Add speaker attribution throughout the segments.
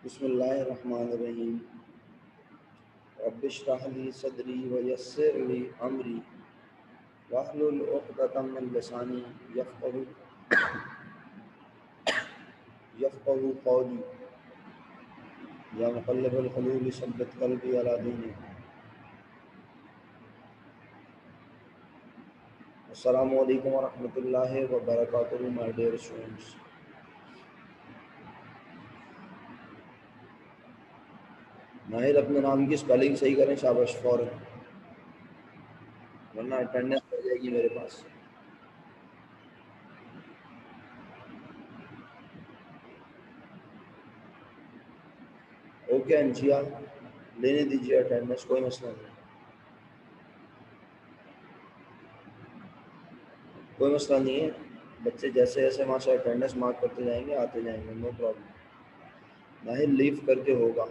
Speaker 1: बिस्मिल्लाहिर्रहमानिर्रहीम। रब्बिश्रह ली सदरी व यस्सिर ली अमरी वहलुल उक़दतम मिन लिसानी यफ़क़हू क़ौली। या मुक़ल्लिबल क़ुलूब सब्बित क़ल्बी अला दीनिक। अस्सलामु अलैकुम व रहमतुल्लाहि व बरकातुहू माय डियर स्टूडेंट्स। माहिर अपने नाम की स्पेलिंग सही करें शाबाश फ़ौरन, वरना अटेंडेंस हो जाएगी मेरे पास। ओके अंशिया, लेने दीजिए अटेंडेंस, कोई मसला नहीं, कोई मसला नहीं है। बच्चे जैसे जैसे वहाँ से अटेंडेंस मार्क करते जाएंगे आते जाएंगे, नो प्रॉब्लम। माहिर लीव करके होगा।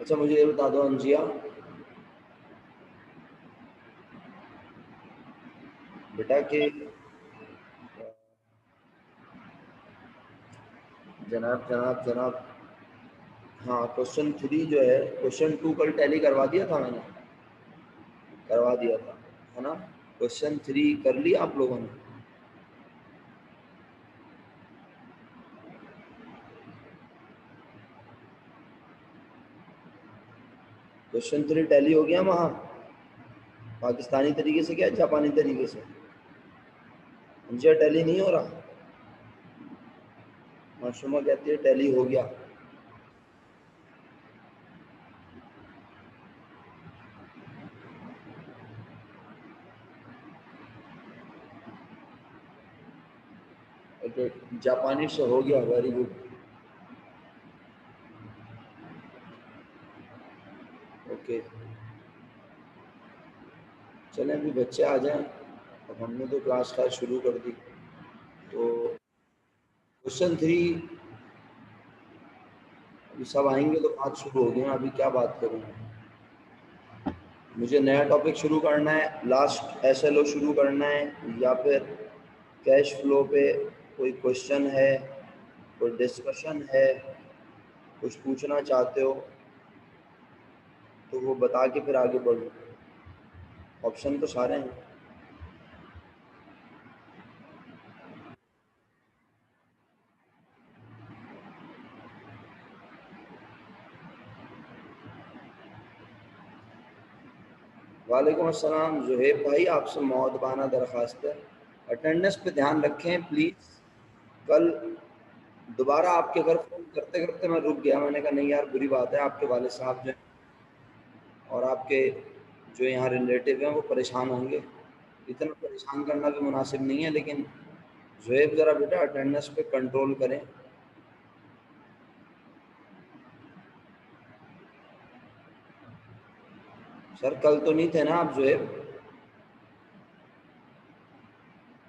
Speaker 1: अच्छा मुझे ये बता दो अंजिया, बेटा कि जनाब जनाब जनाब, हाँ क्वेश्चन 3 जो है, क्वेश्चन 2 कल टैली करवा दिया था मैंने, करवा दिया था, है ना। क्वेश्चन 3 कर लिया आप लोगों ने? क्वेश्चन 3 टैली हो गया वहाँ पाकिस्तानी तरीके से क्या जापानी तरीके से? अंजिया टैली नहीं हो रहा? माशूमा कहती है टैली हो गया। ओके, जापानी से हो गया, वेरी गुड। ओके चलें अभी बच्चे आ जाएं, अब हमने तो क्लास शुरू कर दी। तो क्वेश्चन 3 अभी सब आएंगे तो बात शुरू हो गई। अभी क्या बात करूँ? मुझे नया टॉपिक शुरू करना है, लास्ट एसएलओ शुरू करना है, या फिर कैश फ्लो पे कोई क्वेश्चन है, कोई डिस्कशन है, कुछ पूछना चाहते हो तो वो बता के फिर आगे बढ़ो। ऑप्शन तो सारे हैं। वालेकुम अस्सलाम जुहेब भाई, आपसे मौदबाना दरख्वास्त है, अटेंडेंस पे ध्यान रखें प्लीज़। कल दोबारा आपके घर फ़ोन करते करते मैं रुक गया, मैंने कहा नहीं यार बुरी बात है, आपके वाले साहब जो और आपके जो यहाँ रिलेटिव हैं वो परेशान होंगे। इतना परेशान करना भी मुनासिब नहीं है, लेकिन जुहेब ज़रा बेटा अटेंडेंस पे कंट्रोल करें। सर कल तो नहीं थे ना आप जुहेब?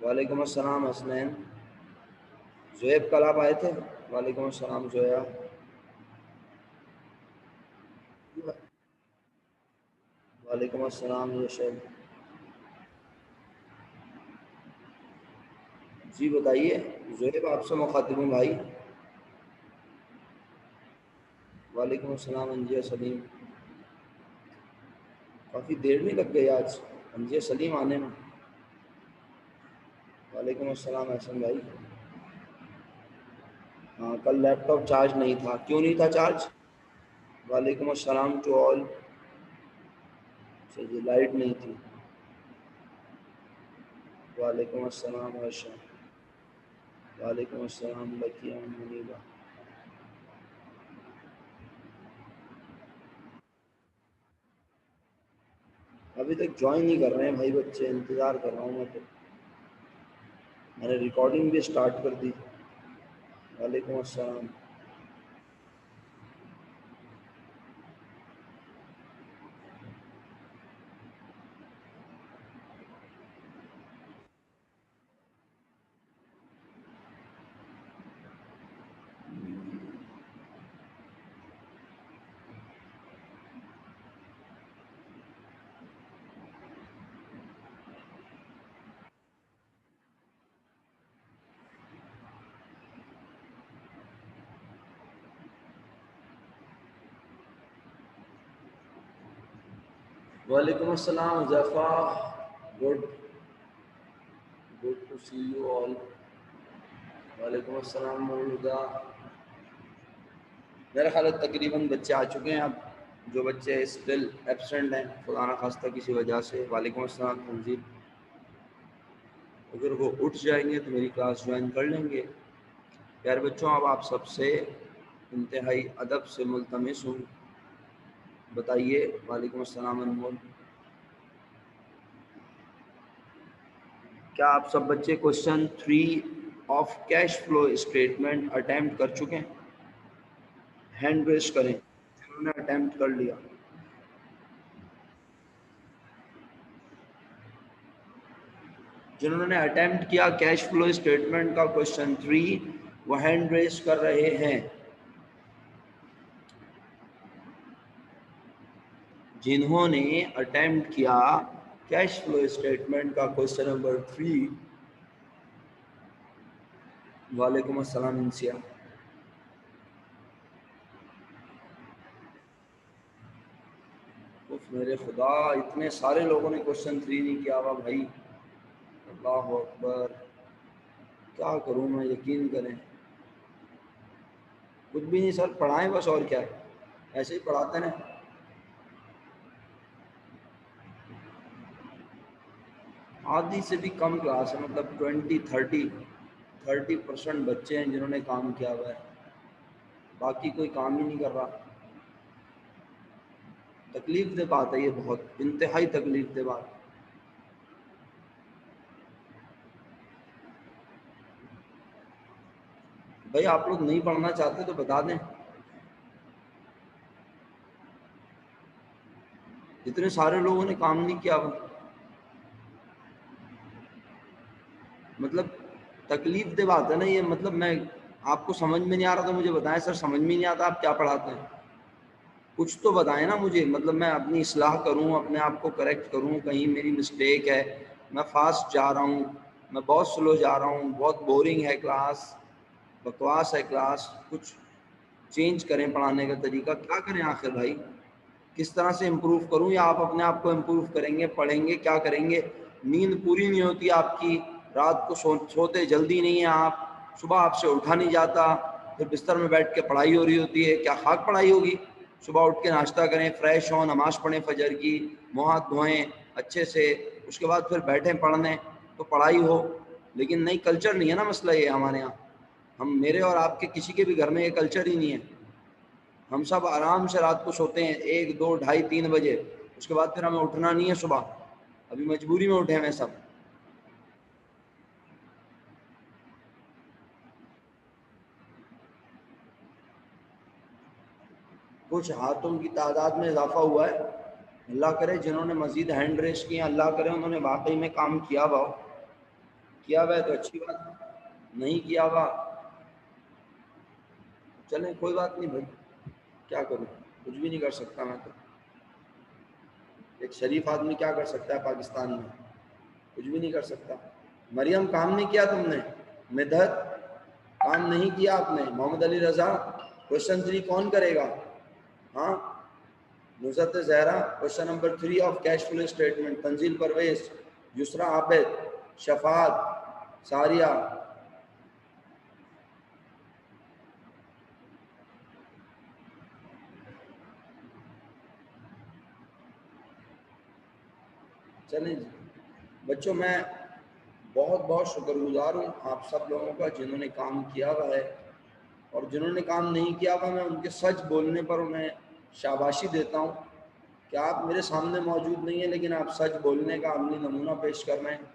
Speaker 1: वालेकुम अस्सलाम हसनैन। जुहेब कल आप आए थे? वालेकुम अस्सलाम जोया। वालेकुम अस्सलाम यशब। जी बताइए जुहेब, आपसे मुखातिब हूँ भाई। वालेकुम अस्सलाम अंजिया सलीम। काफ़ी देर नहीं लग गई आज अंजिया सलीम आने में। वालेकुम अस्सलाम एहसन भाई। हाँ कल लैपटॉप चार्ज नहीं था, क्यों नहीं था चार्ज? वालेकुम अस्सलाम टू ऑल। जी लाइट नहीं थी। वालेकुम अस्सलाम आयशा। वालेकुम अस्सलाम लकिया मुनीबा। अभी तक ज्वाइन नहीं कर रहे हैं भाई बच्चे, इंतज़ार कर रहा हूँ मैं तो। मैंने रिकॉर्डिंग भी स्टार्ट कर दी। वालेकुम अस्सलाम। वालेकुम अस्सलाम Jafa, good good to see you all. वालेकुम अस्सलाम मौजूदा। मेरा ख्याल है तकरीबन बच्चे आ चुके हैं। अब जो बच्चे स्टिल एब्सेंट हैं खुदा न खास्ता किसी वजह से, वालेकुम अस्सलाम तंजीब, अगर वो उठ जाएंगे तो मेरी क्लास ज्वाइन कर लेंगे। प्यारे बच्चों, अब आप सबसे इंतहाई अदब से मुल्तमिस हूँ, बताइए। वालेकुम अस्सलाम अनमोल, क्या आप सब बच्चे question 3 of cash flow statement attempt कर चुके हैं? हैंड रेज करें जिन्होंने अटेम्प्ट कर लिया। जिन्होंने अटेम्प्ट किया कैश फ्लो स्टेटमेंट का क्वेश्चन 3, वो हैंड रेज कर रहे हैं। जिन्होंने अटेम्प्ट किया कैश फ्लो स्टेटमेंट का क्वेश्चन नंबर 3, वालेकुम अस्सलाम इंसिया, उफ मेरे खुदा, इतने सारे लोगों ने क्वेश्चन 3 नहीं किया हुआ भाई, अल्लाह अकबर, क्या करूं मैं, यकीन करें। कुछ भी नहीं सर, पढ़ाएं बस, और क्या है, ऐसे ही पढ़ाते हैं। आधी से भी कम क्लास है, मतलब 30% बच्चे हैं जिन्होंने काम किया हुआ है, बाकी कोई काम ही नहीं कर रहा। तकलीफ दे बात है ये, बहुत इंतहाई तकलीफ दे बात। भाई आप लोग नहीं पढ़ना चाहते तो बता दें। इतने सारे लोगों ने काम नहीं किया हुआ, मतलब तकलीफ दे बात है ना ये। मतलब मैं, आपको समझ में नहीं आ रहा तो मुझे बताएं सर, समझ में नहीं आता आप क्या पढ़ाते हैं, कुछ तो बताएं ना मुझे। मतलब मैं अपनी इस्लाह करूं, अपने आप को करेक्ट करूं, कहीं मेरी मिस्टेक है, मैं फास्ट जा रहा हूं, मैं बहुत स्लो जा रहा हूं, बहुत बोरिंग है क्लास, बकवास है क्लास, कुछ चेंज करें पढ़ाने का तरीका, क्या करें आखिर भाई, किस तरह से इम्प्रूव करूं, या आप अपने आप को इम्प्रूव करेंगे, पढ़ेंगे, क्या करेंगे? नींद पूरी नहीं होती आपकी, रात को सोते जल्दी नहीं है आप, सुबह आपसे उठा नहीं जाता, फिर बिस्तर में बैठ के पढ़ाई हो रही होती है, क्या खाक पढ़ाई होगी? सुबह उठ के नाश्ता करें, फ्रेश हों, नमाज पढ़ें फजर की, मुँह हाथ धोएं अच्छे से, उसके बाद फिर बैठें पढ़ने तो पढ़ाई हो। लेकिन नहीं, कल्चर नहीं है ना मसला ये हमारे यहाँ। हम, मेरे और आपके किसी के भी घर में ये कल्चर ही नहीं है। हम सब आराम से रात को सोते हैं 1, 2, ढाई, 3 बजे, उसके बाद फिर हमें उठना नहीं है सुबह, अभी मजबूरी में उठे हैं सब। कुछ हाथों की तादाद में इजाफा हुआ है, अल्लाह करे जिन्होंने मजीद हैंड रेस किए, अल्लाह करे उन्होंने वाकई में काम किया हुआ हो। किया हुआ है तो अच्छी बात, नहीं किया हुआ चलें कोई बात नहीं भाई, क्या करूँ, कुछ भी नहीं कर सकता मैं तो। एक शरीफ आदमी क्या कर सकता है पाकिस्तान में? कुछ भी नहीं कर सकता। मरियम काम नहीं किया तुमने, मिदहत काम नहीं किया आपने, मोहम्मद अली रजा क्वेश्चन 3 कौन करेगा? हाँ, Nusrat Zahra question number 3 of cash flow statement, Tanzeel Parvez, Yusra Abid, Shafat, Saria. चलें जी बच्चों, मैं बहुत बहुत शुक्रगुजार हूँ आप सब लोगों का जिन्होंने काम किया हुआ है, और जिन्होंने काम नहीं किया हुआ मैं उनके सच बोलने पर उन्हें शाबाशी देता हूँ कि आप मेरे सामने मौजूद नहीं है, लेकिन आप सच बोलने का अमली नमूना पेश कर रहे हैं,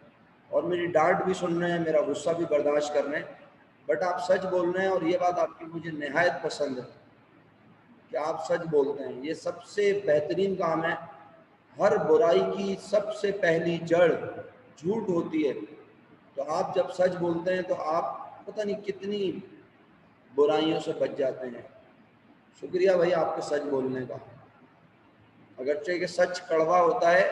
Speaker 1: और मेरी डांट भी सुन रहे हैं, मेरा गुस्सा भी बर्दाश्त कर रहे हैं, बट आप सच बोल रहे हैं, और ये बात आपकी मुझे नहायत पसंद है कि आप सच बोलते हैं। ये सबसे बेहतरीन काम है। हर बुराई की सबसे पहली जड़ झूठ होती है, तो आप जब सच बोलते हैं तो आप पता नहीं कितनी बुराइयों से बच जाते हैं। शुक्रिया भाई आपके सच बोलने का, अगरचे कि सच कड़वा होता है।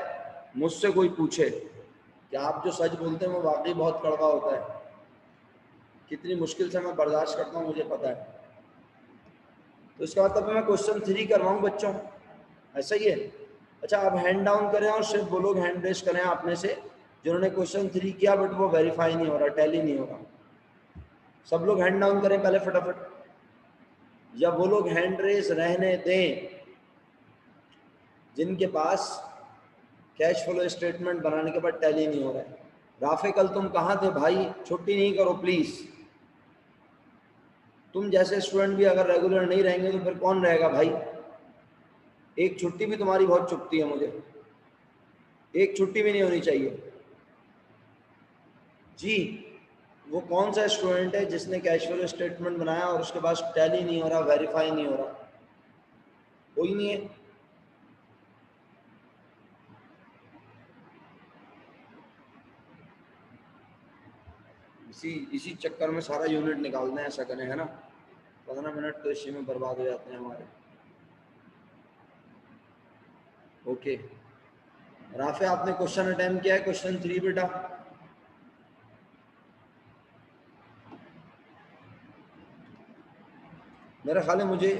Speaker 1: मुझसे कोई पूछे कि आप जो सच बोलते हैं वो वाकई बहुत कड़वा होता है, कितनी मुश्किल से मैं बर्दाश्त करता हूँ मुझे पता है। तो इसका मतलब मैं क्वेश्चन 3 करवाऊँ बच्चों, ऐसा ही है? अच्छा, आप हैंड डाउन करें और सिर्फ वो लोग हैंड रेस करें आप में से जिन्होंने क्वेश्चन 3 किया बट वो वेरीफाई नहीं हो रहा, टैली नहीं हो रहा। सब लोग हैंड डाउन करें पहले फटाफट, या वो लोग हैंड रेस रहने दें जिनके पास कैश फ्लो स्टेटमेंट बनाने के बाद टैली नहीं हो रहा है। राफे कल तुम कहाँ थे भाई? छुट्टी नहीं करो प्लीज। तुम जैसे स्टूडेंट भी अगर रेगुलर नहीं रहेंगे तो फिर कौन रहेगा भाई? एक छुट्टी भी तुम्हारी बहुत चुभती है मुझे, एक छुट्टी भी नहीं होनी चाहिए जी। वो कौन सा स्टूडेंट है जिसने कैश फ्लो स्टेटमेंट बनाया और उसके पास टैली नहीं हो रहा, वेरीफाई नहीं हो रहा? कोई नहीं है। इसी चक्कर में सारा यूनिट निकालते हैं, ऐसा करें है ना? 15 मिनट तो इसी में बर्बाद हो जाते हैं हमारे। ओके राफे, आपने क्वेश्चन अटेम्प्ट किया है, क्वेश्चन 3 बेटा। मेरा ख्याल है मुझे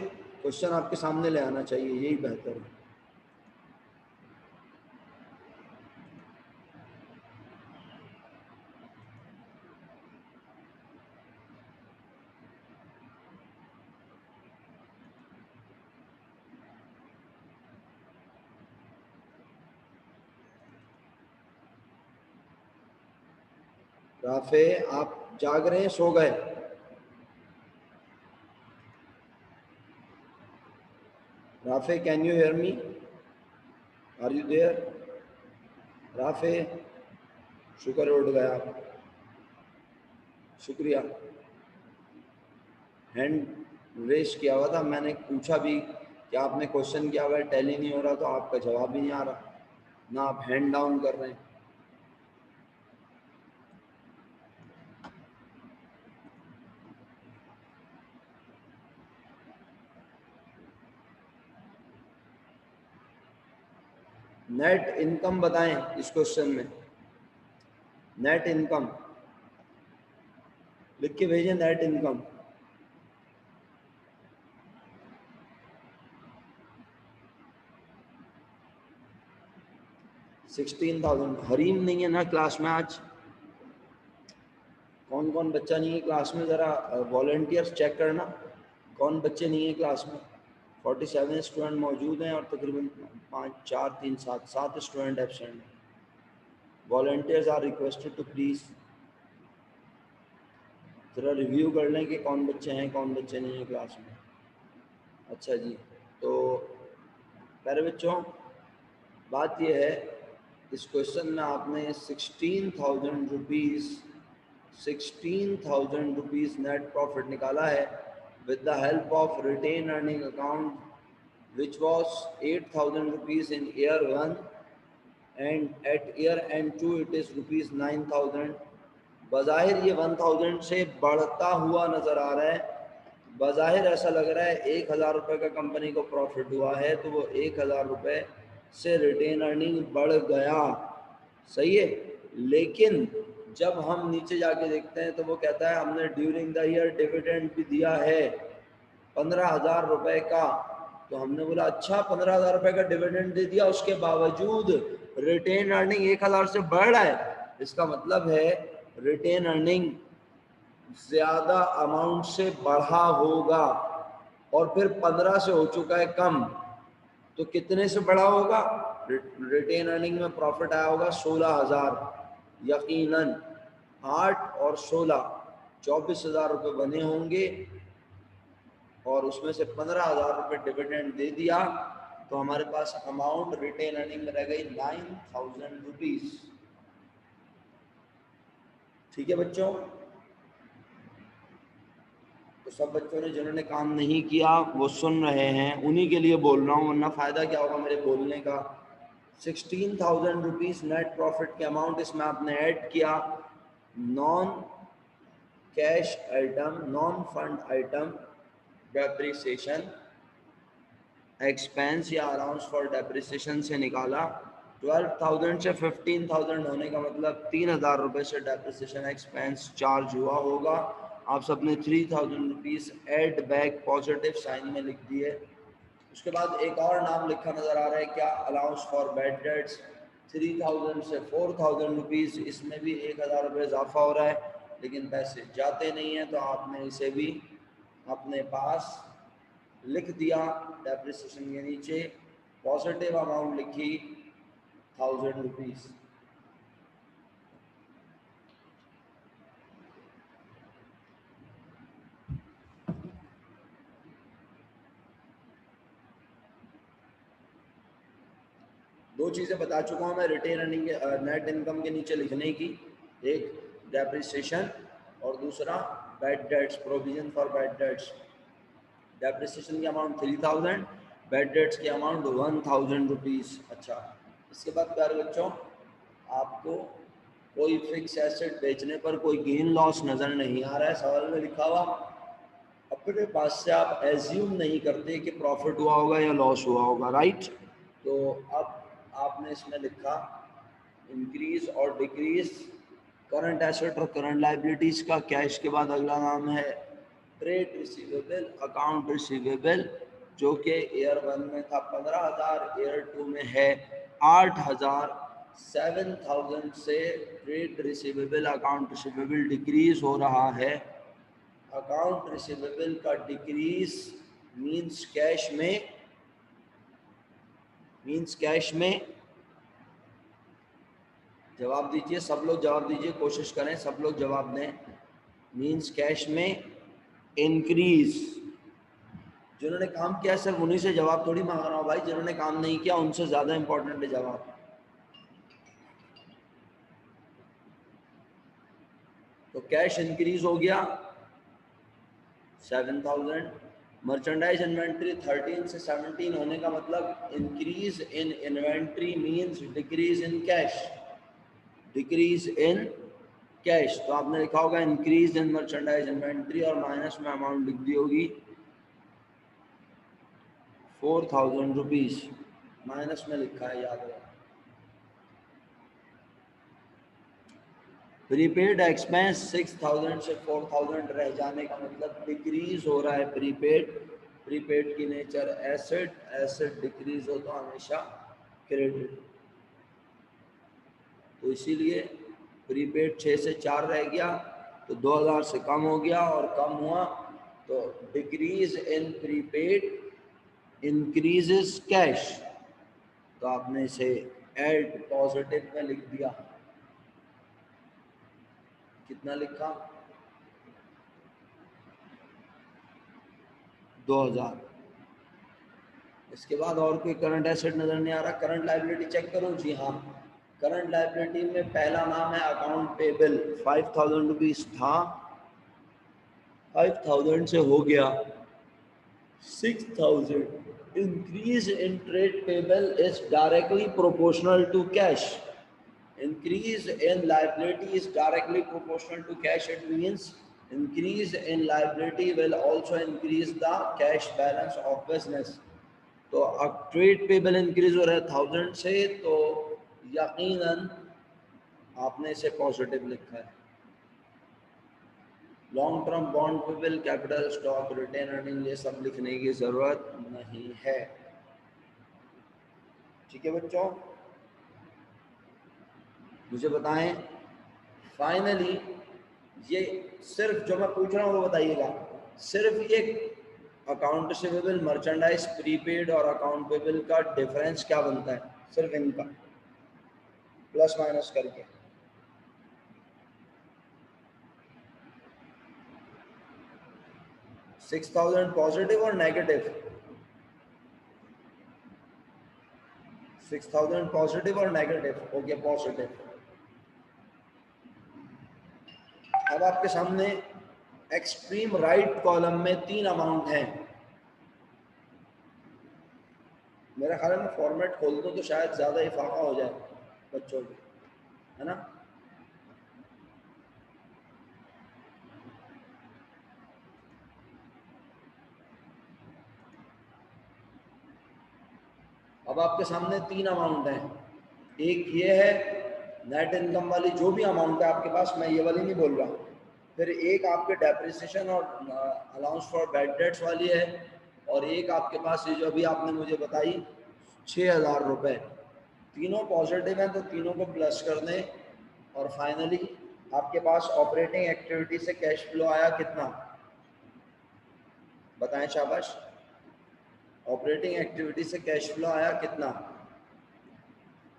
Speaker 1: क्वेश्चन आपके सामने ले आना चाहिए, यही बेहतर है। राफे आप जाग रहे हैं, सो गए? Rafe can you hear me? Are you there? Rafe शुक्र उठ गया आप, शुक्रिया। हैंड रेस किया हुआ था, मैंने पूछा भी कि आपने क्वेश्चन किया हुआ है, टैली नहीं हो रहा, तो आपका जवाब भी नहीं आ रहा, ना आप हैंड डाउन कर रहे हैं। नेट इनकम बताएं इस क्वेश्चन में, नेट इनकम लिख के भेजें, नेट इनकम। $16,000। हरीम नहीं है ना क्लास में आज? कौन कौन बच्चा नहीं है क्लास में? ज़रा वॉलंटियर्स चेक करना कौन बच्चे नहीं है क्लास में। 47 स्टूडेंट मौजूद हैं और तकरीबन 5 4 3 7 स्टूडेंट एब्सेंट हैं। Volunteers are requested to please ज़रा रिव्यू कर लें कि कौन बच्चे हैं कौन बच्चे नहीं हैं क्लास में। अच्छा जी, तो प्यारे बच्चों बात यह है, इस क्वेश्चन में आपने 16,000 रुपीज़ नेट प्रॉफिट निकाला है with the help of retain earning account which was 8,000 rupees in year 1 and at year end 2 it is rupees 9,000। बज़ाहिर ये 1,000 से बढ़ता हुआ नज़र आ रहा है, बज़ाहिर ऐसा लग रहा है 1,000 रुपये का कंपनी को प्रॉफिट हुआ है तो वो 1,000 रुपये से रिटेन अर्निंग बढ़ गया, सही है। लेकिन जब हम नीचे जाके देखते हैं तो वो कहता है हमने ड्यूरिंग द ईयर डिविडेंड भी दिया है 15,000 रुपये का। तो हमने बोला अच्छा 15,000 रुपये का डिविडेंड दे दिया, उसके बावजूद रिटेन अर्निंग 1,000 से बढ़ रहा है, इसका मतलब है रिटेन अर्निंग ज्यादा अमाउंट से बढ़ा होगा और फिर 15 से हो चुका है कम, तो कितने से बढ़ा होगा? रिटेन अर्निंग में प्रॉफिट आया होगा 16,000, यकीनन 8 और 16 24,000 रुपये बने होंगे और उसमें से 15,000 रुपये डिविडेंड दे दिया तो हमारे पास अमाउंट रिटेन अर्निंग में रह गई 9,000 रुपीज। ठीक है बच्चों, तो सब बच्चों ने जिन्होंने काम नहीं किया वो सुन रहे हैं, उन्हीं के लिए बोल रहा हूँ, वरना फायदा क्या होगा मेरे बोलने का। 16,000 रुपीज नेट प्रॉफिट के अमाउंट इसमें आपने ऐड किया, non cash item, non fund item depreciation expense या अलाउंस फॉर डेप्रिसिएशन से निकाला। 12,000 से 15,000 होने का मतलब 3,000 रुपये से डेप्रिसिएशन एक्सपेंस चार्ज हुआ होगा। आप सबने 3,000 rupees add back positive sign में लिख दिए। उसके बाद एक और नाम लिखा नज़र आ रहा है क्या, अलाउंस फॉर बैड डेट्स, 3000 से 4000 रुपीज़, इसमें भी 1000 रुपये इजाफा हो रहा है, लेकिन पैसे जाते नहीं हैं, तो आपने इसे भी अपने पास लिख दिया। डेप्रिसिएशन के नीचे पॉजिटिव अमाउंट लिखी 1000 रुपीज़। दो चीज़ें बता चुका हूँ मैं रिटेन अर्निंग नेट इनकम के नीचे लिखने की, एक डेप्रिसिएशन और दूसरा bad debts, provision for bad debts. Depreciation की अमाउंट 3000, बैड डेट्स की अमाउंट 1000 रुपीज़। अच्छा, इसके बाद प्यारे बच्चों, आपको कोई फिक्स एसेट बेचने पर कोई गेन लॉस नज़र नहीं आ रहा है, सवाल में लिखा हुआ। अपने पास से आप एज्यूम नहीं करते कि प्रॉफिट हुआ होगा या लॉस हुआ होगा, राइट। तो अब आपने इसमें लिखा इंक्रीज और डिक्रीज करंट एसेट और करंट लाइबिलिटीज का। कैश के बाद अगला नाम है ट्रेड रिसीवेबल, अकाउंट रिसीवेबल, जो कि ईयर 1 में था 15,000, ईयर 2 में है 8,000। 7,000 से trade receivable, account receivable decrease हो रहा है। अकाउंट रिसीवेबल का डिक्रीज मींस कैश में जवाब दीजिए, सब लोग जवाब दीजिए, कोशिश करें सब लोग जवाब दें। मींस कैश में इंक्रीज। जिन्होंने काम किया सिर्फ उन्हीं से जवाब थोड़ी मांग रहा हूँ भाई, जिन्होंने काम नहीं किया उनसे ज्यादा इंपॉर्टेंट है जवाब। तो कैश इंक्रीज हो गया 7,000। मर्चेंडाइज इन्वेंट्री 13 से 17 होने का मतलब increase in inventory means decrease in cash, decrease in cash. तो आपने लिखा होगा इंक्रीज इन मर्चेंडाइज इन्वेंट्री और माइनस में अमाउंट लिख दी होगी 4,000 रुपीज, माइनस में लिखा है, याद रखना। प्रीपेड एक्सपेंस 6,000 से 4,000 रह जाने का मतलब डिक्रीज हो रहा है प्रीपेड की नेचर एसेट डिक्रीज हो तो हमेशा क्रेडिट, तो इसीलिए प्रीपेड 6 से 4 रह गया, तो 2,000 से कम हो गया और कम हुआ, तो decrease in prepaid increases cash, तो आपने इसे ऐड पॉजिटिव में लिख दिया। कितना लिखा, 2,000। इसके बाद और कोई करंट एसेट नजर नहीं आ रहा। करंट लायबिलिटी चेक करो, जी हाँ, करंट लायबिलिटी में पहला नाम है अकाउंट पेबल। 5,000 रुपीज था, 5,000 से हो गया 6,000। increase in trade payable is directly proportional to cash. Increase in liability is directly proportional to cash. It means increase in liability will also increase the cash balance of business. तो अब trade payable increase हो रहा है 1000 से, तो यकीनन आपने इसे पॉजिटिव लिखा है। Long term bond payable, capital stock, retain earning, ये सब लिखने की जरूरत नहीं है। ठीक है बच्चों, मुझे बताएं फाइनली, ये सिर्फ जो मैं पूछ रहा हूँ वो बताइएगा, सिर्फ ये अकाउंट रिसीवेबल, मर्चेंडाइज, प्रीपेड और अकाउंट पेबल का डिफरेंस क्या बनता है, सिर्फ इनका प्लस माइनस करके। $6,000 पॉजिटिव और नेगेटिव, 6,000 पॉजिटिव और नेगेटिव, ओके पॉजिटिव। अब आपके सामने एक्सट्रीम राइट कॉलम में 3 अमाउंट हैं। मेरा ख्याल है मैं फॉर्मेट खोल दूं तो शायद ज्यादा इफाका हो जाए बच्चों को, है ना। अब आपके सामने 3 अमाउंट हैं। एक ये है नेट इनकम वाली, जो भी अमाउंट है आपके पास, मैं ये वाली नहीं बोल रहा। फिर एक आपके डेप्रिसिएशन और अलाउंस फॉर बैड डेट्स वाली है, और एक आपके पास ये जो अभी आपने मुझे बताई 6,000 रुपये, तीनों पॉजिटिव हैं तो तीनों को प्लस कर दें। और फाइनली आपके पास ऑपरेटिंग एक्टिविटी से कैश फ्लो आया कितना, बताएं शाबाश। ऑपरेटिंग एक्टिविटी से कैश फ्लो आया कितना,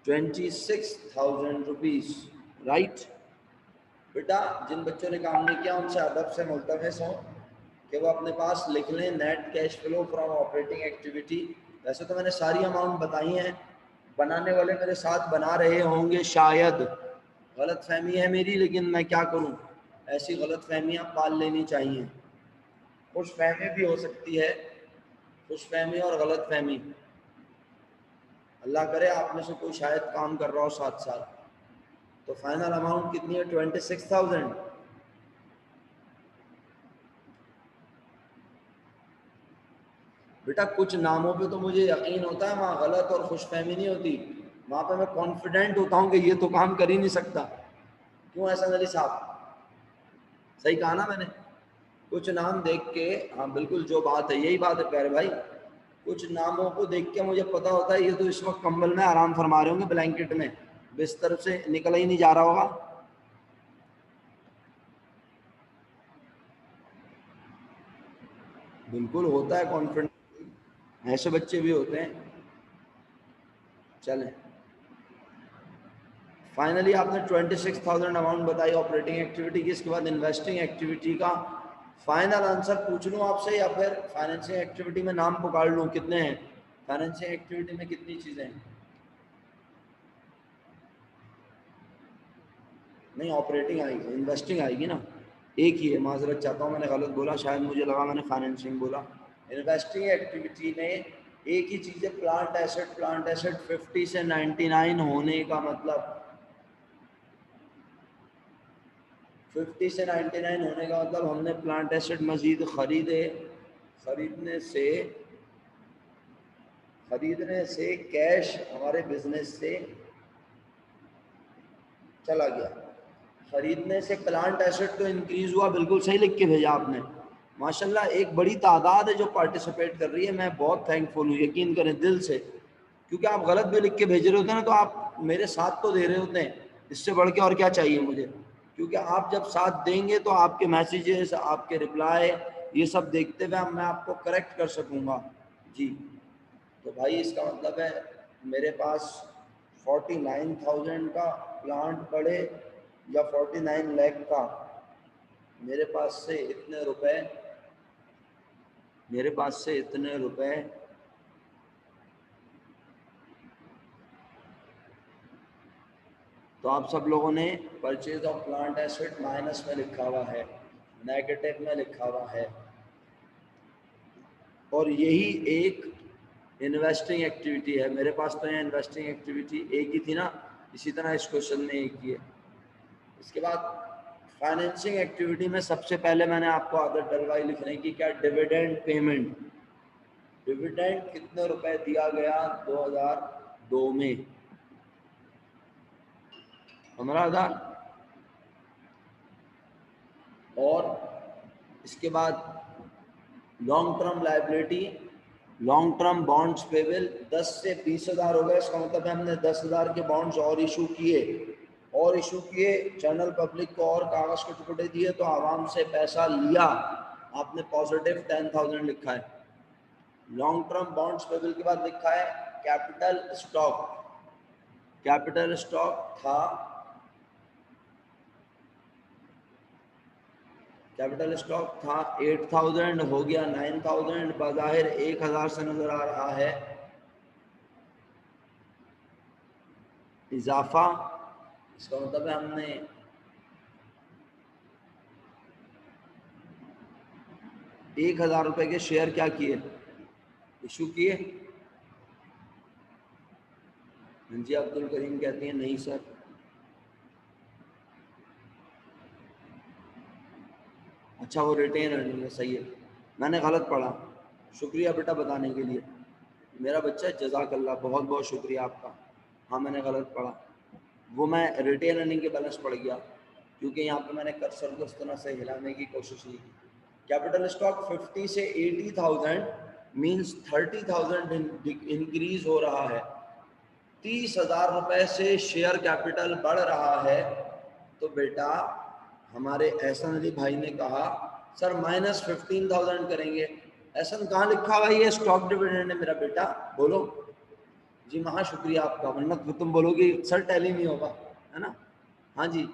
Speaker 1: 26,000 रुपीज, राइट। बेटा जिन बच्चों ने काम नहीं किया उनसे अदब से मुल्तमस हो कि वो अपने पास लिख लें net cash flow from operating activity. वैसे तो मैंने सारी अमाउंट बताई हैं, बनाने वाले मेरे साथ बना रहे होंगे शायद, गलत फहमी है मेरी, लेकिन मैं क्या करूं, ऐसी गलत फहमियाँ पाल लेनी चाहिए। खुश फहमी भी हो सकती है, खुश फहमी और गलत फहमी, अल्लाह करे आप में से कोई शायद काम कर रहा हो साथ साथ। तो फाइनल अमाउंट कितनी है, 26,000। बेटा कुछ नामों पे तो मुझे यकीन होता है वहाँ गलत और खुशफहमी नहीं होती, वहाँ पे मैं कॉन्फिडेंट होता हूँ कि ये तो काम कर ही नहीं सकता। क्यों ऐसा अली साहब, सही कहा ना मैंने। कुछ नाम देख के, हाँ बिल्कुल जो बात है यही बात है प्यारे भाई, कुछ नामों को देख के मुझे पता होता है ये तो इस वक्त कंबल में आराम फरमा रहे होंगे, ब्लैंकेट में, बिस्तर से निकला ही नहीं जा रहा होगा। बिल्कुल होता है कॉन्फिडेंस, ऐसे बच्चे भी होते हैं। चलें, फाइनली आपने 26,000 अमाउंट बताई ऑपरेटिंग एक्टिविटी की। इसके बाद इन्वेस्टिंग एक्टिविटी का फाइनल आंसर पूछ लूँ आपसे या फिर फाइनेंसिंग एक्टिविटी में नाम पुकार लूँ, कितने हैं फाइनेंसिंग एक्टिविटी में, कितनी चीज़ें हैं। नहीं ऑपरेटिंग आएगी, इन्वेस्टिंग आएगी ना, एक ही है, माजरत चाहता हूँ मैंने गलत बोला, शायद मुझे लगा मैंने फाइनेंसिंग बोला। इन्वेस्टिंग एक्टिविटी में एक ही चीज़ है, प्लांट एसेट। प्लांट एसेट 50 से 99 होने का मतलब, 50 से 99 होने का मतलब हमने प्लांट एसेट मजीद खरीदे, खरीदने से कैश हमारे बिजनेस से चला गया। खरीदने से प्लांट एसेट तो इंक्रीज हुआ, बिल्कुल सही लिख के भेजा आपने, माशाल्लाह। एक बड़ी तादाद है जो पार्टिसिपेट कर रही है, मैं बहुत थैंकफुल हूँ, यकीन करें दिल से। क्योंकि आप गलत भी लिख के भेज रहे होते हैं ना, तो आप मेरे साथ तो दे रहे होते हैं, इससे बढ़ के और क्या चाहिए मुझे। क्योंकि आप जब साथ देंगे तो आपके मैसेजेस, आपके रिप्लाई, ये सब देखते हुए मैं आपको करेक्ट कर सकूँगा जी। तो भाई इसका मतलब है मेरे पास 49,000 का प्लांट पड़े या 49 लाख का, मेरे पास से इतने रुपए, मेरे पास से इतने रुपए तो आप सब लोगों ने purchase of plant asset minus में लिखा हुआ है, नेगेटिव में लिखा हुआ है। और यही एक इन्वेस्टिंग एक्टिविटी है। मेरे पास तो यहाँ इन्वेस्टिंग एक्टिविटी एक ही थी ना, इसी तरह इस क्वेश्चन में एक ही है। इसके बाद फाइनेंसिंग एक्टिविटी में सबसे पहले मैंने आपको आदत डलवाई लिखने की, क्या, डिविडेंड पेमेंट। डिविडेंड कितने रुपए दिया गया 2002 में, 15,000। और इसके बाद long term liability, long term bonds payable 10 से 20,000 हो गए। इसका मतलब है हमने 10,000 के बॉन्ड्स और इशू किए, जनरल पब्लिक को और कागज के टुकड़े दिए, तो आवाम से पैसा लिया, आपने पॉजिटिव 10,000 लिखा है। लॉन्ग टर्म बॉन्ड्स पेबल के बाद लिखा है कैपिटल स्टॉक। कैपिटल स्टॉक था, कैपिटल स्टॉक था 8,000, हो गया 9,000, बाज़ाहिर 1,000 से नजर आ रहा है इजाफा। इसका मतलब है हमने 1,000 रुपए के शेयर क्या किए, इशू किए। जी अब्दुल करीम कहती हैं नहीं सर। अच्छा वो रिटेन अर्निंग है, सही है, मैंने गलत पढ़ा, शुक्रिया बेटा बताने के लिए, मेरा बच्चा जज़ाकल्लाह, बहुत बहुत शुक्रिया आपका। हाँ मैंने गलत पढ़ा, वो मैं रिटेन अर्निंग के बैलेंस पढ़ गया, क्योंकि यहाँ पे मैंने कर्सर को इस तरह से हिलाने की कोशिश नहीं की। कैपिटल स्टॉक 50 से 80,000 मीन्स 30,000 इंक्रीज हो रहा है, 30,000 रुपए से शेयर कैपिटल बढ़ रहा है। तो बेटा हमारे एहसन अली भाई ने कहा सर -15,000 करेंगे। एहसन कहाँ लिखा हुआ ये स्टॉक डिविडेंड है मेरा बेटा? बोलो जी, महा शुक्रिया आपका, वरना तुम बोलोगे सर टैली नहीं होगा, है ना? हाँ जी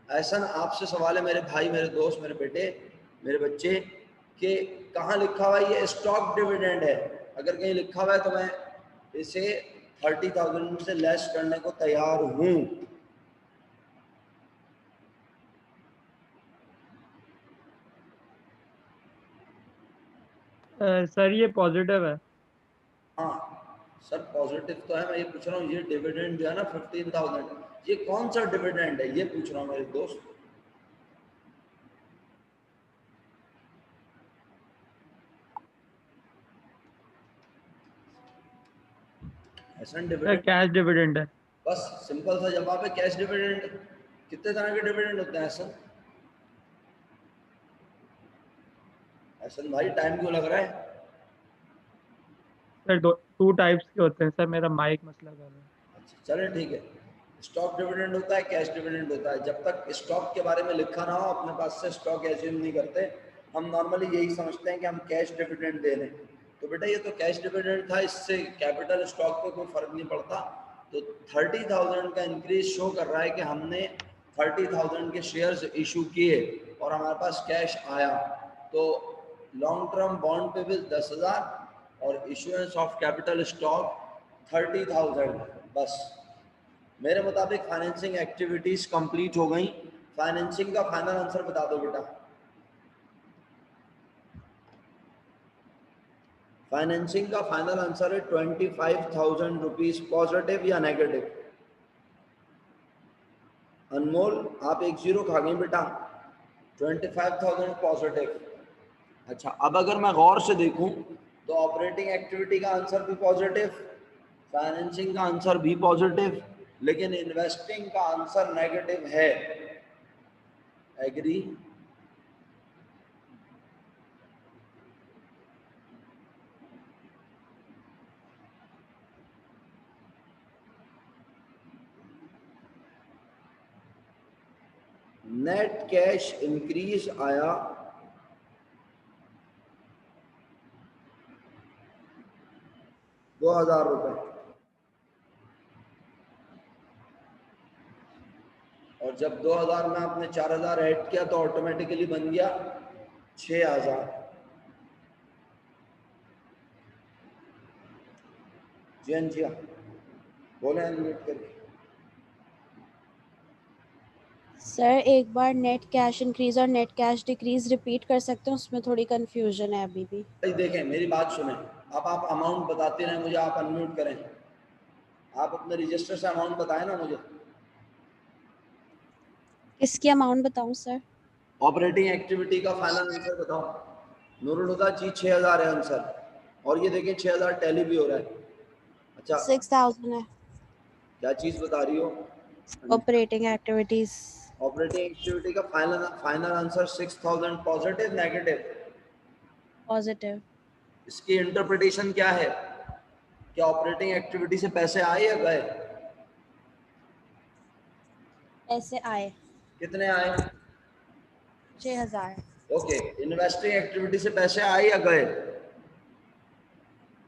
Speaker 1: एहसन, आपसे सवाल है मेरे भाई, मेरे दोस्त, मेरे बेटे, मेरे बच्चे, कि कहाँ लिखा हुआ ये स्टॉक डिविडेंड है? अगर कहीं लिखा हुआ है तो मैं इसे 30,000 से लेस करने को तैयार हूँ।
Speaker 2: सर ये पॉजिटिव है।
Speaker 1: हाँ सर पॉजिटिव तो है, मैं ये पूछ रहा हूँ ये डिविडेंड जो है ना 15,000, ये कौन सा डिविडेंड है ये पूछ रहा हूँ मेरे दोस्त। ऐसा डिविडेंड,
Speaker 2: कैश डिविडेंड है।
Speaker 1: बस सिंपल सा जवाब है कैश डिविडेंड। कितने तरह के डिविडेंड होते हैं ऐसा? ऐसा भाई टाइम क्यों लग रहा है?
Speaker 2: सर 2 टाइप्स के होते हैं सर, मेरा माइक मसला कर रहा है।
Speaker 1: अच्छा चलें ठीक है, स्टॉक डिविडेंड होता है, कैश डिविडेंड होता है। जब तक स्टॉक के बारे में लिखा ना हो अपने पास से स्टॉक एज्यूम नहीं करते, हम नॉर्मली यही समझते हैं कि हम कैश डिविडेंड दे रहे हैं। तो बेटा ये तो कैश डिविडेंड था, इससे कैपिटल स्टॉक पे कोई फर्क नहीं पड़ता। तो 30,000 का इंक्रीज शो कर रहा है कि हमने 30,000 के शेयर्स इशू किए और हमारे पास कैश आया। तो लॉन्ग टर्म बॉन्ड पे भी 10,000 और इशुएंस ऑफ कैपिटल स्टॉक 30,000। बस मेरे मुताबिक फाइनेंसिंग एक्टिविटीज कंप्लीट हो गई। फाइनेंसिंग का फाइनल आंसर बता दो बेटा। फाइनेंसिंग का फाइनल आंसर है 25,000 रुपीज, पॉजिटिव या नेगेटिव? अनमोल आप एक जीरो खा गई बेटा, 25,000 पॉजिटिव। अच्छा अब अगर मैं गौर से देखूं तो ऑपरेटिंग एक्टिविटी का आंसर भी पॉजिटिव, फाइनेंसिंग का आंसर भी पॉजिटिव, लेकिन इन्वेस्टिंग का आंसर नेगेटिव है। एग्री? नेट कैश इंक्रीज आया 2,000 रुपए, और जब 2,000 में आपने 4,000 ऐड किया तो ऑटोमेटिकली बन गया 6,000। जी हाँ जी हाँ, बोले अनम्यूट करके।
Speaker 3: सर एक बार नेट कैश इंक्रीज और नेट कैश डिक्रीज रिपीट कर सकते हैं, उसमें थोड़ी कंफ्यूजन है अभी भी।
Speaker 1: भाई देखें मेरी बात सुने, अब आप अमाउंट बताते रहे मुझे, आप अनम्यूट करें, आप अपने रजिस्टर से अमाउंट बताएं ना मुझे।
Speaker 3: इसकी अमाउंट बताऊं सर?
Speaker 1: ऑपरेटिंग एक्टिविटी का फाइनल आंसर बताओ। नूरुल हुदा जी 6,000 है आंसर, और ये देखें 6,000 टैली भी हो रहा है। अच्छा
Speaker 3: 6,000 है
Speaker 1: क्या चीज़ बता रही हो?
Speaker 3: Operating activities.
Speaker 1: ऑपरेटिंग एक्टिविटी का final answer 6,000 positive negative?
Speaker 3: Positive.
Speaker 1: इसकी इंटरप्रिटेशन क्या है? क्या ऑपरेटिंग एक्टिविटी से पैसे आए या गए?
Speaker 3: पैसे आए।
Speaker 1: कितने आए?
Speaker 3: 6,000।
Speaker 1: ओके, इन्वेस्टिंग एक्टिविटी से पैसे आए या गए?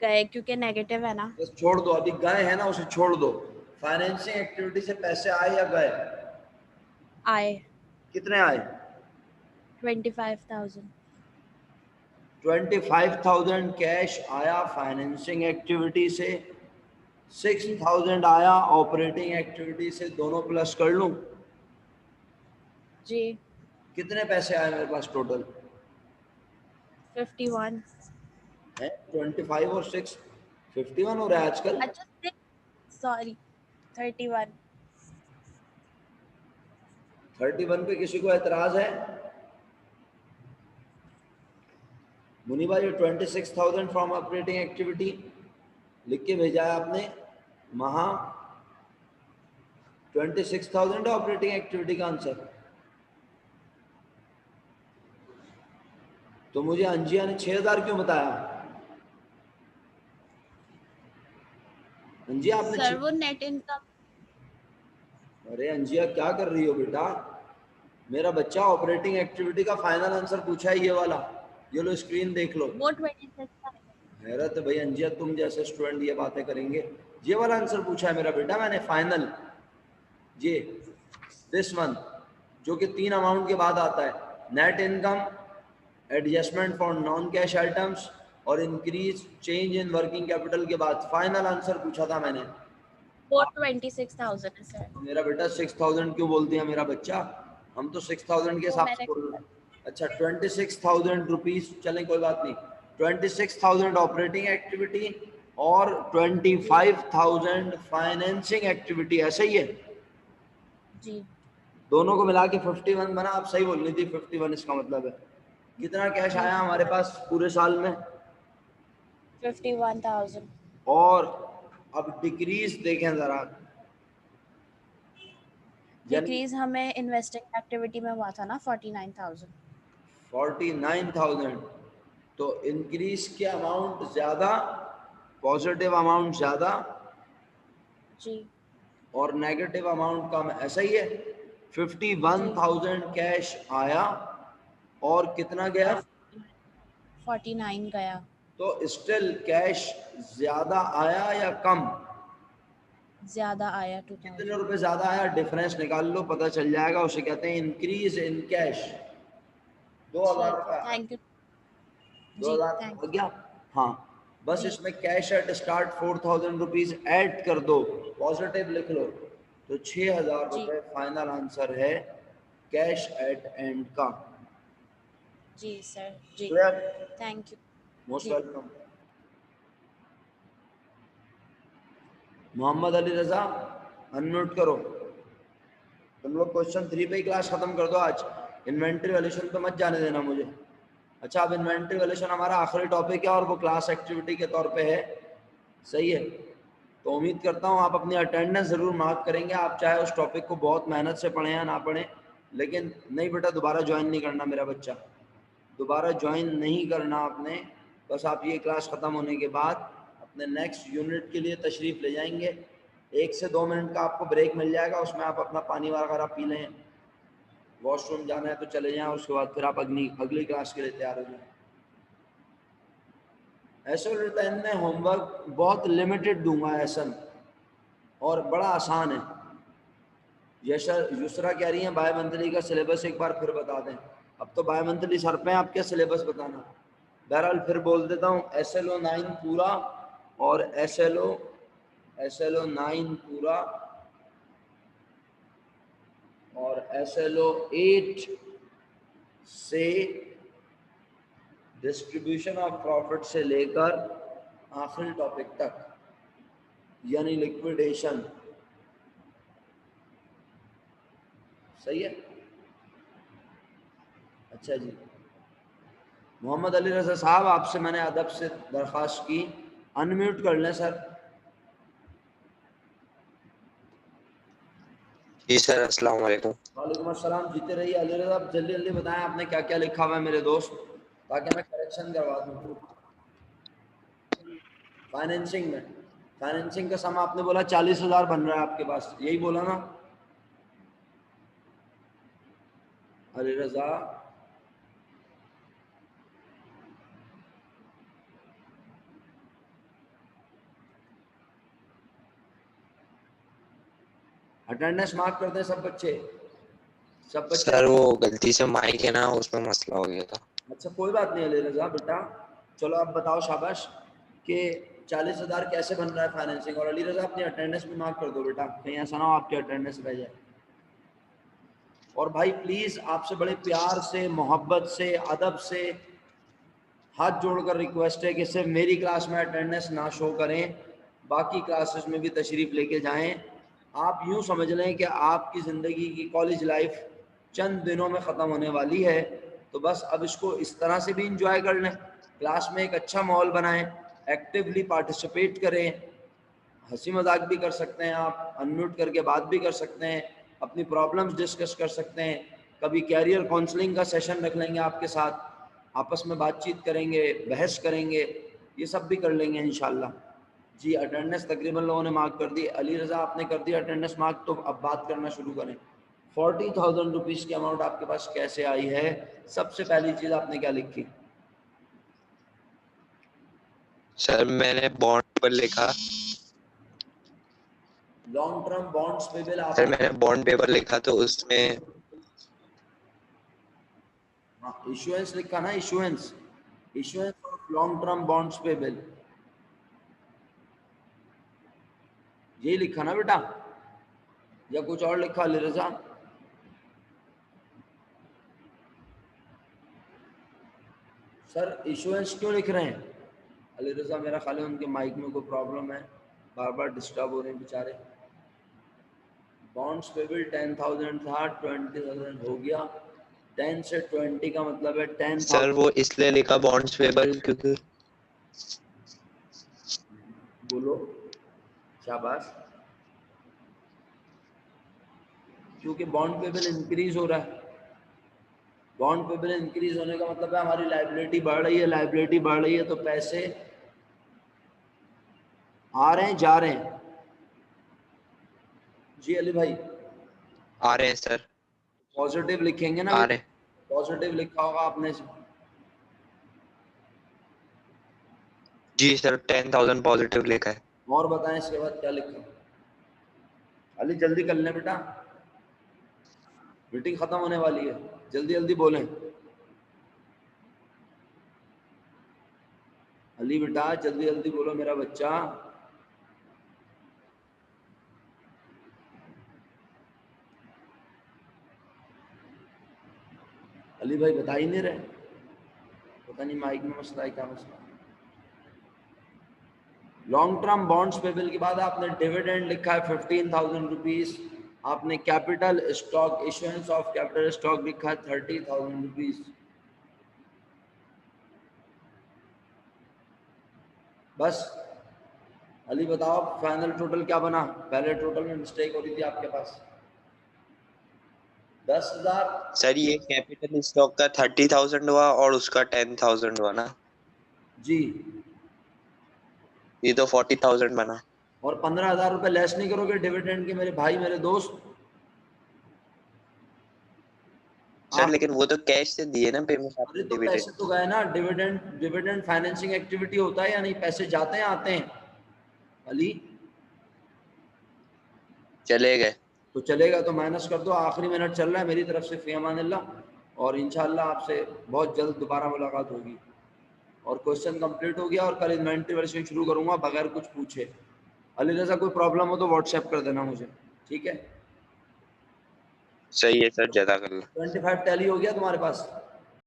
Speaker 3: गए क्योंकि नेगेटिव है ना।
Speaker 1: बस छोड़ दो, अभी गए हैं ना, उसे छोड़ दो। फाइनेंसिंग एक्टिविटी से पैसे आए या गए?
Speaker 3: आए।
Speaker 1: कितने आए?
Speaker 3: 25,000।
Speaker 1: 25,000 कैश आया फाइनेंसिंग एक्टिविटी से, 6,000 आया ऑपरेटिंग एक्टिविटी से, दोनों प्लस कर लूं?
Speaker 3: जी।
Speaker 1: कितने पैसे आए मेरे पास टोटल?
Speaker 3: 51
Speaker 1: है 25 और 6 51 हो रहा है आजकल।
Speaker 3: अच्छा सॉरी 31।
Speaker 1: 31 पे किसी को एतराज है? मुनीबा ये 26,000 फ्रॉम ऑपरेटिंग एक्टिविटी लिख के भेजा है आपने। महा 26,000 ऑपरेटिंग एक्टिविटी का आंसर। तो मुझे अंजिया ने 6,000 क्यों बताया? अंजिया आपने
Speaker 3: सर वो नेट इनकम,
Speaker 1: अरे अंजिया क्या कर रही हो बेटा? मेरा बच्चा ऑपरेटिंग एक्टिविटी का फाइनल आंसर पूछा है, ये वाला, ये लो स्क्रीन देख लो।
Speaker 3: वो 26 का है।
Speaker 1: हैरत है भाई अंजिया, तुम जैसे स्टूडेंट ये बातें करेंगे। ये वाला आंसर पूछा है मेरा बेटा मैंने, फाइनल, ये दिस मंथ, जो कि 3 अमाउंट के बाद आता है, net income, adjustment for non cash items और increase change in working capital के बाद फाइनल आंसर पूछा था मैंने।
Speaker 3: वो 26,000 है सर।
Speaker 1: मेरा बेटा 6000 क्यों बोल दिया मेरा बच्चा? हम तो 6000 के
Speaker 3: वो
Speaker 1: हिसाब से
Speaker 3: मैंने,
Speaker 1: बोल रहे हैं। अच्छा 26,000 रुपीज, चलें कोई बात नहीं, 26,000 ऑपरेटिंग एक्टिविटी और 25,000 फाइनेंसिंग एक्टिविटी, ऐसा ही है?
Speaker 3: जी
Speaker 1: दोनों को मिला के 51 बना। आप सही बोल रही थी, 51 इसका मतलब है। कितना कैश आया हमारे पास पूरे साल में?
Speaker 3: 51,000।
Speaker 1: और अब डिक्रीज देखें जरा,
Speaker 3: डिक्रीज हमें इन्वेस्टिंग एक्टिविटी में हुआ था ना 49,000।
Speaker 1: 49,000। तो इंक्रीज के अमाउंट ज्यादा, पॉजिटिव अमाउंट ज्यादा
Speaker 3: जी
Speaker 1: और नेगेटिव अमाउंट कम, ऐसा ही है? 51,000 कैश आया और कितना गया?
Speaker 3: 49 गया।
Speaker 1: तो स्टिल कैश ज्यादा आया या कम?
Speaker 3: ज्यादा आया
Speaker 1: कितने
Speaker 3: 2,000।
Speaker 1: रुपए ज्यादा आया? डिफरेंस निकाल लो, पता चल जाएगा। उसे कहते हैं इंक्रीज इन कैश। 2,000 रुपया,
Speaker 3: थैंक यू। जी
Speaker 1: 2,000
Speaker 3: थैंक
Speaker 1: हो गया। हाँ, बस
Speaker 3: जी
Speaker 1: इसमें cash at start 4,000 rupees add कर दो, पॉजिटिव लिख लो, तो 6,000
Speaker 3: जी
Speaker 1: रुपए फाइनल आंसर है कैश एट एंड का।
Speaker 3: जी सर जी
Speaker 1: क्लियर?
Speaker 3: Thank you.
Speaker 1: मोस्ट
Speaker 3: जी
Speaker 1: वेलकम। मोहम्मद अली रजा, अनम्यूट करो। तुम लोग क्वेश्चन 3 पे ही क्लास खत्म कर दो आज, इन्वेंट्री वैल्यूएशन पे मत जाने देना मुझे। अच्छा, अब इन्वेंट्री वैल्यूएशन हमारा आखिरी टॉपिक है और वो क्लास एक्टिविटी के तौर पे है, सही है? तो उम्मीद करता हूँ आप अपनी अटेंडेंस ज़रूर मार्क करेंगे। आप चाहे उस टॉपिक को बहुत मेहनत से पढ़ें या ना पढ़ें, लेकिन नहीं बेटा दोबारा ज्वाइन नहीं करना मेरा बच्चा, दोबारा ज्वाइन नहीं करना आपने। बस आप ये क्लास ख़त्म होने के बाद अपने नेक्स्ट यूनिट के लिए तशरीफ़ ले जाएंगे। 1 से 2 मिनट का आपको ब्रेक मिल जाएगा, उसमें आप अपना पानी वगैरह पी लें, वॉशरूम जाना है तो चले जाएं, उसके बाद फिर आप अगली क्लास के लिए तैयार हो जाएं। एसएल 10 में होमवर्क बहुत लिमिटेड दूंगा एसएल, और बड़ा आसान है। युसरा कह रही हैं बाय मंथली का सिलेबस एक बार फिर बता दें। अब तो बाय मंथली सर पे, आप क्या सिलेबस बताना। बहरहाल फिर बोल देता हूँ, SLO 9 पूरा और SLO 9 पूरा और SLO 8 से डिस्ट्रीब्यूशन ऑफ प्रॉफिट से लेकर आखिरी टॉपिक तक, यानी लिक्विडेशन, सही है? अच्छा जी, मोहम्मद अली रजा साहब, आपसे मैंने अदब से दरख्वास्त की, अनम्यूट कर लें सर।
Speaker 4: जी सर, अस्सलाम वालेकुम।
Speaker 1: वालेकुम अस्सलाम, जीते रहिए। अली रजा, आप जल्दी जल्दी बताएं आपने क्या क्या लिखा हुआ है मेरे दोस्त, ताकि मैं करेक्शन करवा दूँ। फाइनेंसिंग का सम आपने बोला 40,000 बन रहा है आपके पास, यही बोला ना अली रजा? अटेंडेंस मार्क कर दें सब बच्चे, सब बच्चे।
Speaker 4: सर वो गलती से माइक है ना, उसमें मसला हो गया था।
Speaker 1: अच्छा कोई बात नहीं अली रजा बेटा, चलो आप बताओ शाबाश कि 40,000 कैसे बन रहा है फाइनेंसिंग। और अली रजा अपनी अटेंडेंस भी मार्क कर दो बेटा, कहीं ऐसा ना हो आपकी अटेंडेंस रह जाए। और भाई प्लीज़ आपसे बड़े प्यार से, मोहब्बत से, अदब से हाथ जोड़कर रिक्वेस्ट है कि सिर्फ मेरी क्लास में अटेंडेंस ना शो करें, बाकी क्लासेस में भी तशरीफ़ लेके जाएं। आप यूँ समझ लें कि आपकी ज़िंदगी की कॉलेज लाइफ चंद दिनों में ख़त्म होने वाली है, तो बस अब इसको इस तरह से भी इंजॉय कर लें। क्लास में एक अच्छा माहौल बनाएं, एक्टिवली पार्टिसिपेट करें, हंसी मजाक भी कर सकते हैं, आप अनम्यूट करके बात भी कर सकते हैं, अपनी प्रॉब्लम्स डिस्कस कर सकते हैं, कभी कैरियर काउंसलिंग का सेशन रख लेंगे आपके साथ, आपस में बातचीत करेंगे, बहस करेंगे, ये सब भी कर लेंगे इंशाल्लाह। जी अटेंडेंस तकरीबन लोगों ने मार्क कर दी। अली रजा आपने कर दिया अटेंडेंस मार्क, तो अब बात करना शुरू करें। 40,000 रुपीज़ की अमाउंट आपके पास कैसे आई है? सबसे पहली चीज़ आपने क्या लिखी?
Speaker 4: सर मैंने बॉन्ड पर लिखा।
Speaker 1: लॉन्ग टर्म बॉन्ड्स पे बिल
Speaker 4: सर
Speaker 1: आपने,
Speaker 4: मैंने बॉन्ड पेपर लिखा तो उसमें
Speaker 1: हाँ इशुएंस लिखा ना, issuance of long term bonds पे बिल, यही लिखा ना बेटा, या कुछ और लिखा अली रजा? सर इशुएंस क्यों लिख रहे हैं अली रजा? मेरा ख्याल है उनके माइक में कोई प्रॉब्लम है, बार बार डिस्टर्ब हो रहे हैं बेचारे। बॉन्ड्स पे बिल 10,000 था, 20,000 हो गया। 10 से 20 का मतलब है 10,000।
Speaker 4: सर वो इसलिए लिखा बॉन्ड्स पेपर क्योंकि
Speaker 1: बोलो शाबाश, क्योंकि बॉन्ड पे बिल इंक्रीज हो रहा है। बॉन्ड पे बिल इंक्रीज होने का मतलब है हमारी लाइबिलिटी बढ़ रही है, लाइबिलिटी बढ़ रही है तो पैसे आ रहे हैं जा रहे हैं। जी अली भाई
Speaker 4: आ रहे हैं सर,
Speaker 1: पॉजिटिव लिखेंगे ना,
Speaker 4: आ रहे हैं।
Speaker 1: पॉजिटिव लिखा होगा आपने।
Speaker 4: जी सर 10,000 पॉजिटिव लिखा है।
Speaker 1: और बताएं इसके बाद क्या लिखा? अली जल्दी कर लें बेटा, मीटिंग खत्म होने वाली है, जल्दी जल्दी बोलें। अली बेटा जल्दी जल्दी बोलो मेरा बच्चा। अली भाई बता ही नहीं रहे, पता नहीं माइक में मसला है क्या मसला। लॉन्ग टर्म बॉन्ड्स पे बिल के बाद आपने डिविडेंड लिखा है 15,000 रुपीज। आपने capital stock, issuance of capital stock लिखा है 30,000 रुपीज। बस अली बताओ फाइनल टोटल क्या बना? पहले टोटल में मिस्टेक हो रही थी आपके पास। 10,000।
Speaker 4: सर ये कैपिटल स्टॉक का 30,000 हुआ और उसका 10,000 हुआ ना,
Speaker 1: जी,
Speaker 4: ये तो 40,000 बना।
Speaker 1: और 15,000 रुपए लेस नहीं करोगे डिविडेंड के मेरे भाई मेरे दोस्त?
Speaker 4: सर लेकिन वो तो कैश से दिए ना पेमेंट
Speaker 1: अरे
Speaker 4: आपने
Speaker 1: तो
Speaker 4: डिविडेंड।
Speaker 1: पैसे तो गए ना, डिविडेंड डिविडेंड फाइनेंसिंग एक्टिविटी होता है या नहीं? पैसे जाते हैं आते हैं अली?
Speaker 4: चले गए।
Speaker 1: तो चलेगा तो माइनस कर दो, आखिरी मिनट चल रहा है, मेरी तरफ से फी अमानिल्लाह, और इंशाल्लाह आपसे बहुत जल्द दोबारा मुलाकात होगी। और क्वेश्चन कंप्लीट हो गया और कल इन्वेंट्री वर्षन शुरू करूंगा बगैर कुछ पूछे। अली रजा कोई प्रॉब्लम हो तो व्हाट्सएप कर देना मुझे, ठीक है?
Speaker 4: सही है सर, जज़ाकल्लाह।
Speaker 1: 25 टैली हो गया तुम्हारे पास?